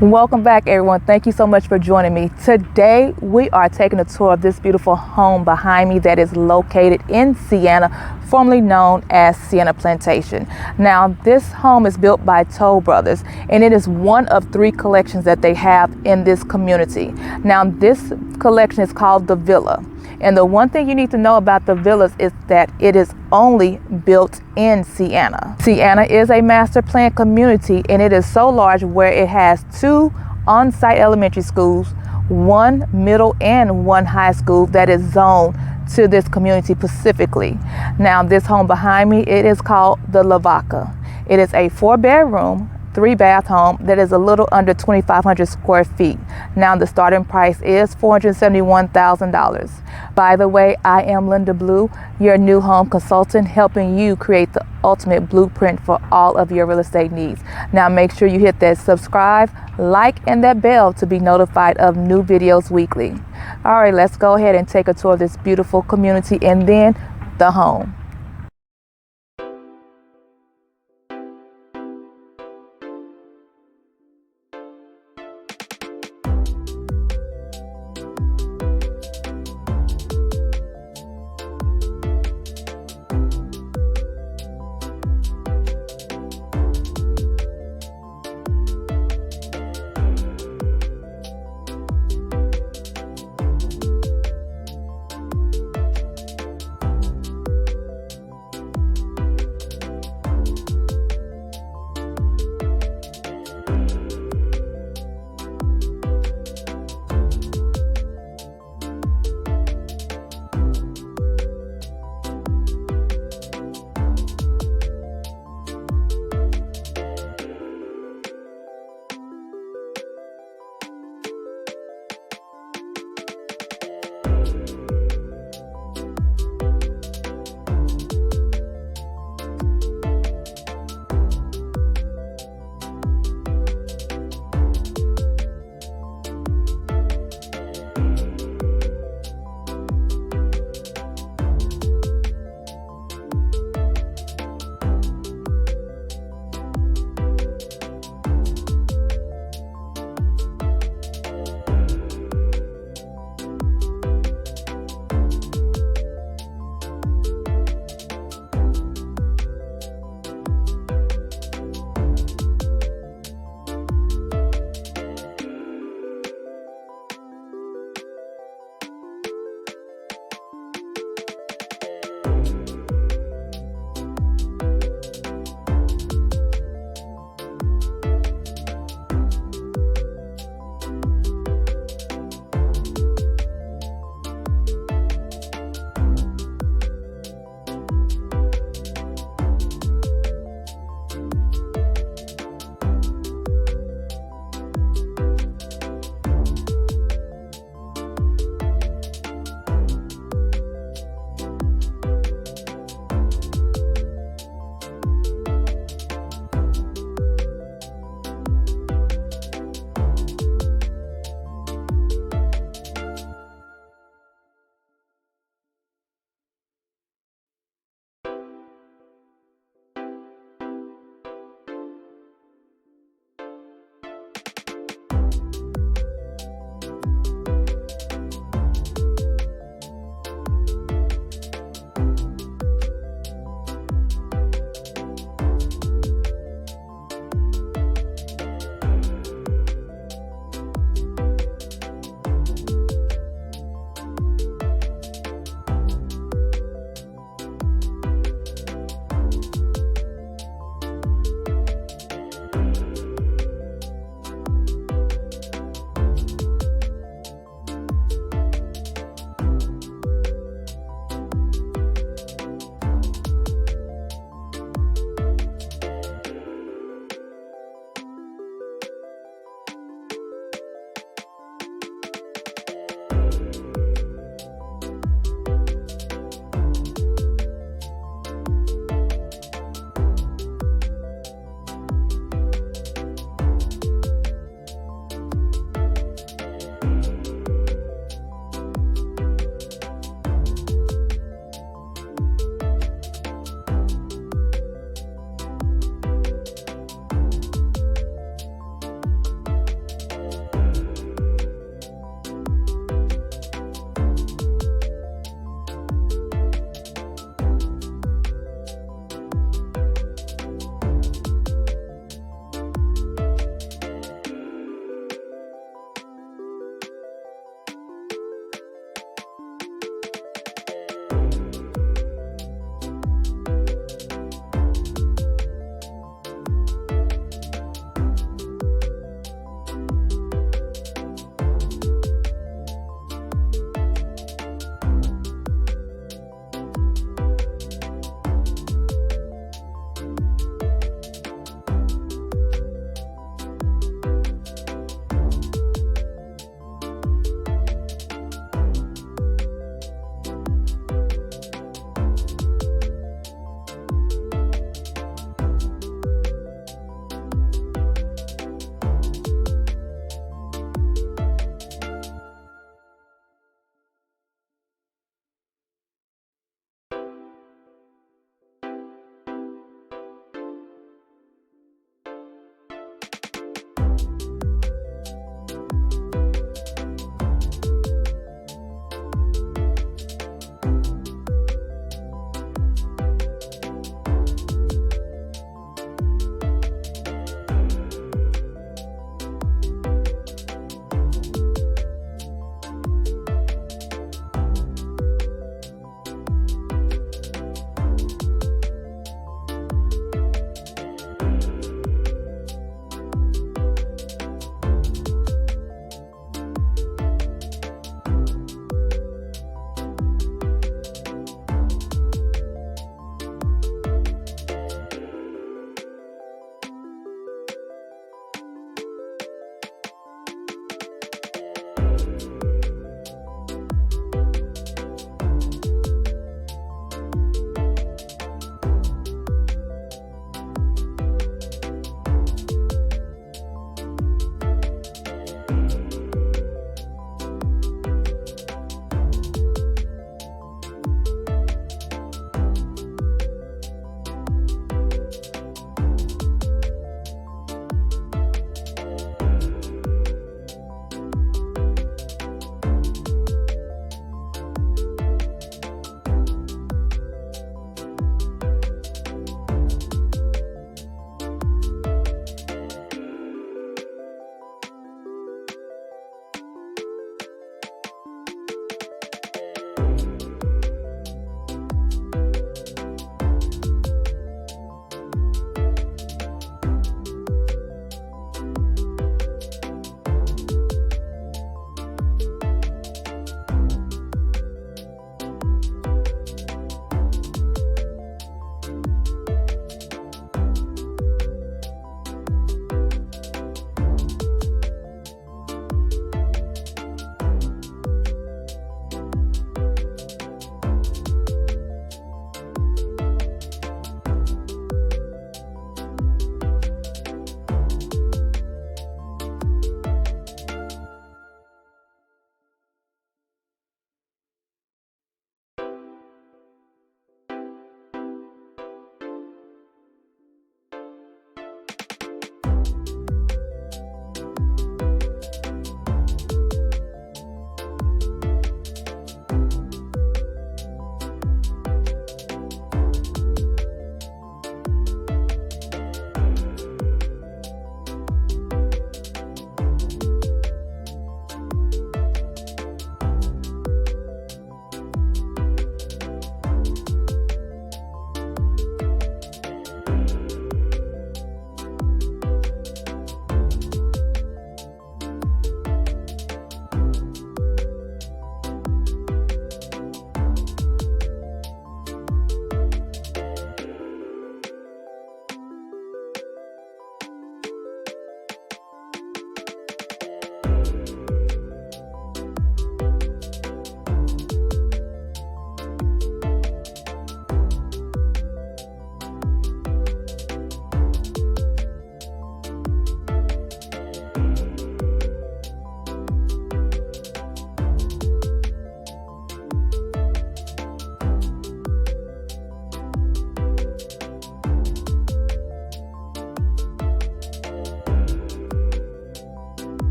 Welcome back, everyone. Thank you so much for joining me. Today, we are taking a tour of this beautiful home behind me that is located in Sienna, formerly known as Sienna Plantation. Now, this home is built by Toll Brothers, and it is one of 3 collections that they have in this community. Now, this collection is called the Villa. And the one thing you need to know about the villas is that it is only built in Sienna. Sienna is a master plan community, and it is so large where it has 2 on-site elementary schools, 1 middle and 1 high school that is zoned to this community specifically. Now, this home behind me, it is called the Lavaca. It is a 4-bedroom, 3-bath home that is a little under 2,500 square feet. Now, the starting price is $471,000. By the way, I am Linda Blue, your new home consultant, helping you create the ultimate blueprint for all of your real estate needs. Now, make sure you hit that subscribe, like, and that bell to be notified of new videos weekly. All right, let's go ahead and take a tour of this beautiful community and then the home.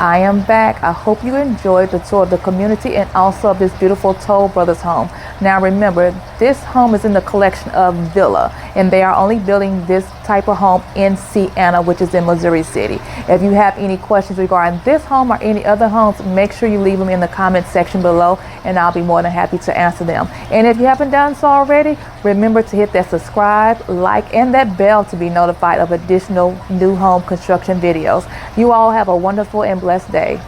I am back. I hope you enjoyed the tour of the community and also of this beautiful Toll Brothers home. Now remember, this home is in the collection of villa, and they are only building this type of home in Sienna, which is in Missouri City. If you have any questions regarding this home or any other homes, make sure you leave them in the comment section below, and I'll be more than happy to answer them. And if you haven't done so already, remember to hit that subscribe, like, and that bell to be notified of additional new home construction videos. You all have a wonderful and blessed day.